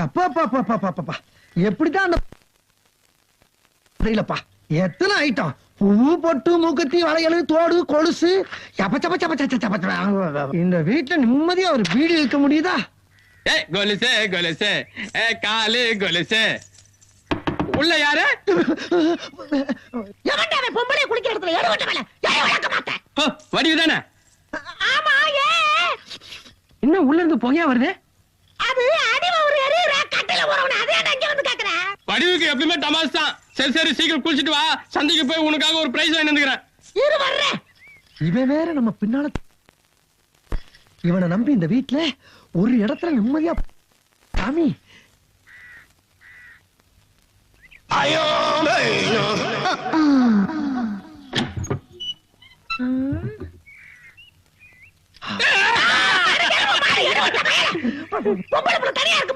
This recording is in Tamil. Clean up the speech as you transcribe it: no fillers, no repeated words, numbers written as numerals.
அப்பா எப்படிதான் அந்த தெரியலப்பா. எத்தனை ஐட்டம், பூ பொட்டு மூக்கத்தி வளையல் தோடு கொலுசு. இந்த வீட்டுல நிம்மதியா ஒரு வீடு இருக்க முடியுதா? கொலுசு கொலுசு காலு கொலுசு. உள்ள யாரு? பொம்பளை குளிக்கிற இடத்துல எடுவட்ட மேல வளர்க்க மாட்டேன். வடிவு தானே? ஆமா. என்ன உள்ள இருந்து புகையா வருது? அது அடிவ ஒரு எரியுற கட்டில போறவன அதே அங்க வந்து கேக்குறேன். வடிவுக்கு எப்பவுமே தமாஸ் தான். சரி சரி சீக்கிரம் குளிச்சிட்டு வா, சந்தைக்கு போய் உனக்காக ஒரு பிரைஸ் வாங்கி வந்துக்கிறேன். இரு வர்றேன். இவன் வேற நம்ம பின்னால. இவனை நம்பி இந்த வீட்டுல ஒரு இடத்துல நிம்மதியா சாமி. பொம்பளை தனியா இருக்கு.